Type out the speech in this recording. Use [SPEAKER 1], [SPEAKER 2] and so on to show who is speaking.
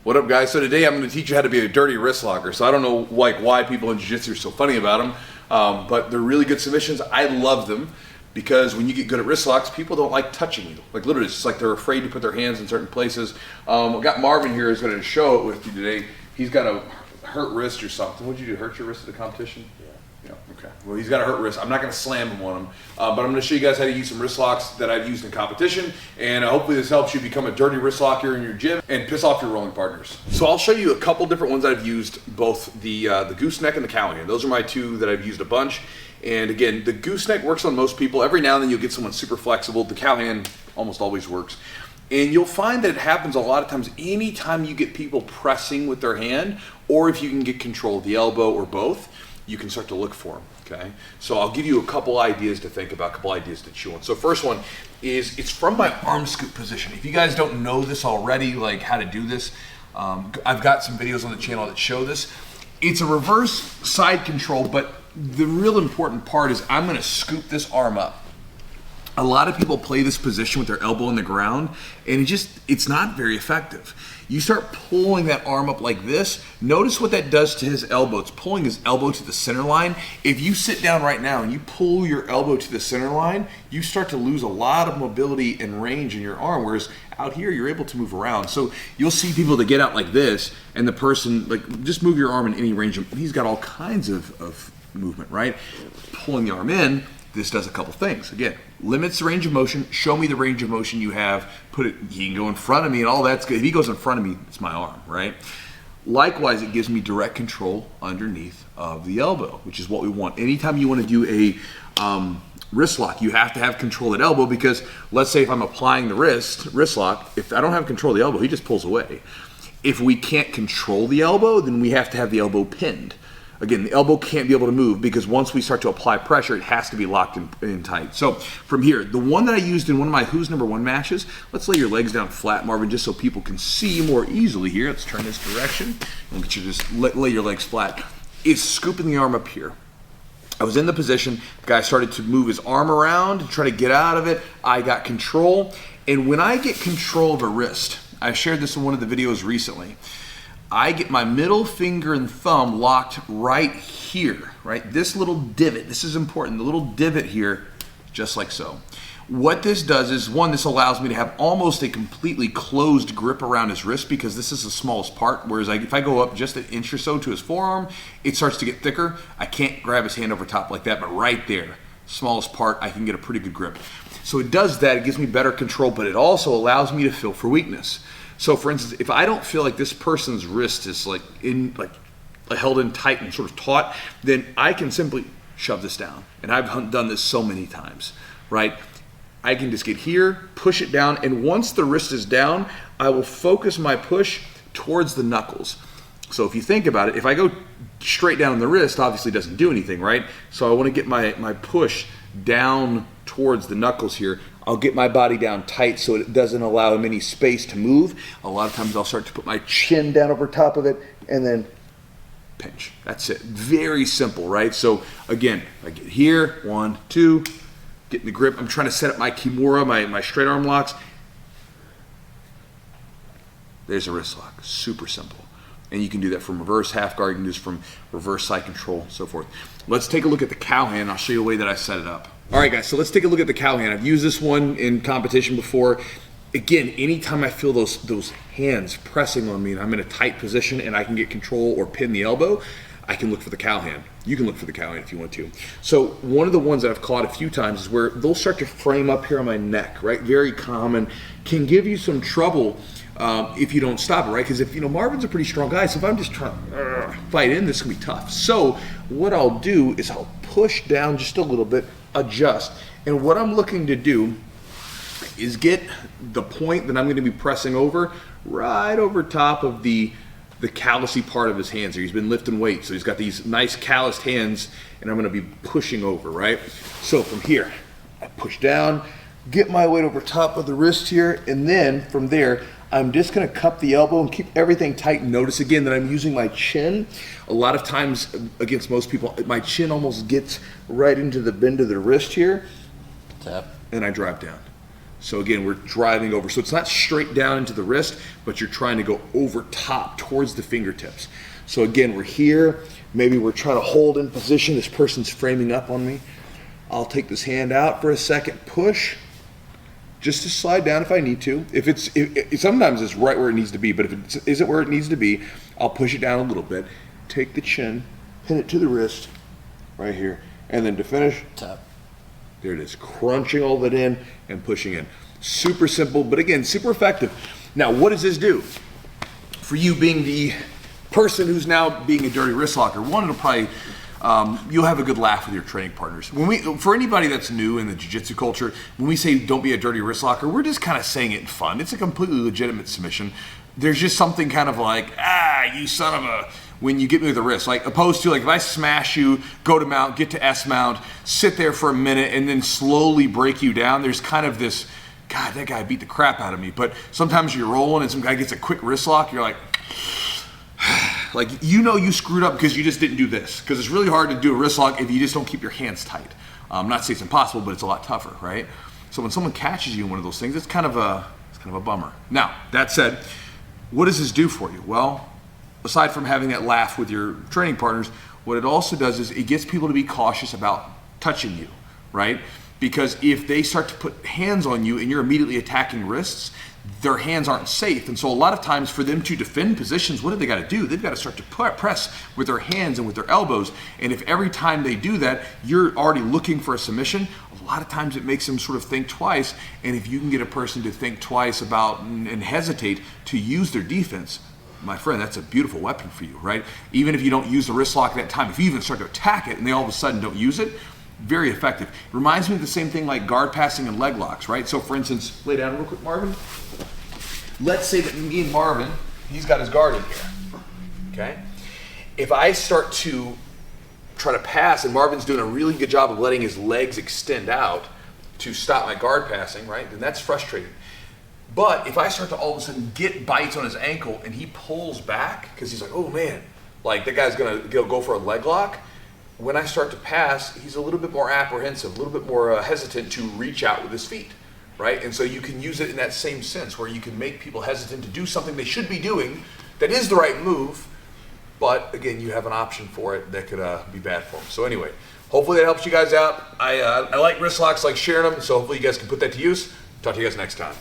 [SPEAKER 1] What up, guys? So today I'm going to teach you how to be a dirty wrist locker. So I don't know why people in jiu-jitsu are so funny about them, but they're really good submissions. I love them because when you get good at wrist locks, people don't like touching you. Like literally, it's just like they're afraid to put their hands in certain places. I've got Marvin here who's going to show it with you today. He's got a hurt wrist or something. What'd you do? Hurt your wrist at the competition? Yeah, okay. Well, he's got a hurt wrist. I'm not going to slam him on him, but I'm going to show you guys how to use some wrist locks that I've used in competition, and hopefully this helps you become a dirty wrist locker in your gym and piss off your rolling partners. So I'll show you a couple different ones that I've used, both the gooseneck and the cowhand. Those are my two that I've used a bunch. And again, the gooseneck works on most people. Every now and then you'll get someone super flexible. The cowhand almost always works. And you'll find that it happens a lot of times anytime you get people pressing with their hand, or if you can get control of the elbow or both, you can start to look for them, okay? So I'll give you a couple ideas to think about, a couple ideas to chew on. So first one is, it's from my arm scoop position. If you guys don't know this already, like how to do this, I've got some videos on the channel that show this. It's a reverse side control, but the real important part is I'm gonna scoop this arm up. A lot of people play this position with their elbow in the ground, and it's not very effective. You start pulling that arm up like this, notice what that does to his elbow. It's pulling his elbow to the center line. If you sit down right now and you pull your elbow to the center line, you start to lose a lot of mobility and range in your arm, whereas out here you're able to move around. So you'll see people that get out like this, and the person, like, just move your arm in any range. He's got all kinds of movement, right? Pulling the arm in, this does a couple things. Again, limits the range of motion. Show me the range of motion you have. He can go in front of me and all that's good. If he goes in front of me, it's my arm, right? Likewise, it gives me direct control underneath of the elbow, which is what we want. Anytime you want to do a wrist lock, you have to have control of that elbow, because let's say if I'm applying the wrist lock, if I don't have control of the elbow, he just pulls away. If we can't control the elbow, then we have to have the elbow pinned. Again, the elbow can't be able to move, because once we start to apply pressure, it has to be locked in tight. So from here, the one that I used in one of my Who's Number One matches, let's lay your legs down flat, Marvin, just so people can see more easily here. Let's turn this direction. I'll get you to just lay your legs flat. Is scooping the arm up here. I was in the position, the guy started to move his arm around to try to get out of it. I got control, and when I get control of a wrist, I shared this in one of the videos recently, I get my middle finger and thumb locked right here, right? This little divot, this is important, the little divot here, just like so. What this does is, one, this allows me to have almost a completely closed grip around his wrist, because this is the smallest part, whereas if I go up just an inch or so to his forearm, it starts to get thicker. I can't grab his hand over top like that, but right there, smallest part, I can get a pretty good grip. So it does that, it gives me better control, but it also allows me to feel for weakness. So for instance, if I don't feel like this person's wrist is held in tight and sort of taut, then I can simply shove this down. And I've done this so many times, right? I can just get here, push it down, and once the wrist is down, I will focus my push towards the knuckles. So if you think about it, if I go straight down the wrist, obviously it doesn't do anything, right? So I want to get my push down towards the knuckles here. I'll get my body down tight so it doesn't allow him any space to move. A lot of times I'll start to put my chin down over top of it and then pinch. That's it. Very simple, right? So again, I get here, 1, 2, get in the grip. I'm trying to set up my Kimura, my straight arm locks. There's a wrist lock. Super simple. And you can do that from reverse half guard, you can do this from reverse side control, so forth. Let's take a look at the cowhand. I'll show you the way that I set it up. All right, guys, so let's take a look at the cowhand. I've used this one in competition before. Again, anytime I feel those hands pressing on me and I'm in a tight position and I can get control or pin the elbow, I can look for the cowhand. You can look for the cowhand if you want to. So one of the ones that I've caught a few times is where they'll start to frame up here on my neck, right? Very common. Can give you some trouble if you don't stop it, right? Because if, Marvin's a pretty strong guy, so if I'm just trying to fight in, this can be tough. So what I'll do is I'll push down just a little bit, adjust, and what I'm looking to do is get the point that I'm going to be pressing over right over top of the callousy part of his hands here. He's been lifting weights, so he's got these nice calloused hands, and I'm going to be pushing over, right? So from here, I push down, get my weight over top of the wrist here, and then from there, I'm just going to cup the elbow and keep everything tight. Notice again that I'm using my chin. A lot of times against most people, my chin almost gets right into the bend of the wrist here. Tap. And I drop down. So again, we're driving over. So it's not straight down into the wrist, but you're trying to go over top towards the fingertips. So again, we're here. Maybe we're trying to hold in position. This person's framing up on me. I'll take this hand out for a second, push, just to slide down if I need to. Sometimes it's right where it needs to be, but if it isn't where it needs to be, I'll push it down a little bit. Take the chin, pin it to the wrist, right here, and then to finish,
[SPEAKER 2] tap.
[SPEAKER 1] There it is, crunching all of it in and pushing in. Super simple, but again, super effective. Now, what does this do? For you being the person who's now being a dirty wrist locker, one, it'll probably, you'll have a good laugh with your training partners. For anybody that's new in the jiu-jitsu culture, when we say don't be a dirty wrist locker, we're just kind of saying it in fun. It's a completely legitimate submission. There's just something kind of like, you son of a, when you get me with the wrist, like opposed to like if I smash you, go to mount, get to S mount, sit there for a minute and then slowly break you down, there's kind of this, God, that guy beat the crap out of me. But sometimes you're rolling and some guy gets a quick wrist lock, you're like, you screwed up because you just didn't do this. Because it's really hard to do a wrist lock if you just don't keep your hands tight. Not to say it's impossible, but it's a lot tougher, right? So when someone catches you in one of those things, it's kind of a bummer. Now, that said, what does this do for you? Well, aside from having that laugh with your training partners, what it also does is it gets people to be cautious about touching you, right? Because if they start to put hands on you and you're immediately attacking wrists, their hands aren't safe. And so a lot of times for them to defend positions, what do they got to do? They've got to start to press with their hands and with their elbows. And if every time they do that, you're already looking for a submission, a lot of times it makes them sort of think twice. And if you can get a person to think twice about and hesitate to use their defense, my friend, that's a beautiful weapon for you, right? Even if you don't use the wrist lock at that time, if you even start to attack it and they all of a sudden don't use it, very effective. Reminds me of the same thing like guard passing and leg locks, right? So for instance, lay down real quick, Marvin. Let's say that me and Marvin, he's got his guard in here, okay? If I start to try to pass and Marvin's doing a really good job of letting his legs extend out to stop my guard passing, right? Then that's frustrating. But if I start to all of a sudden get bites on his ankle and he pulls back because he's like, oh man, like that guy's gonna go for a leg lock. When I start to pass, he's a little bit more apprehensive, a little bit more hesitant to reach out with his feet, right? And so you can use it in that same sense where you can make people hesitant to do something they should be doing that is the right move, but again, you have an option for it that could be bad for them. So anyway, hopefully that helps you guys out. I like wrist locks, like sharing them, so hopefully you guys can put that to use. Talk to you guys next time.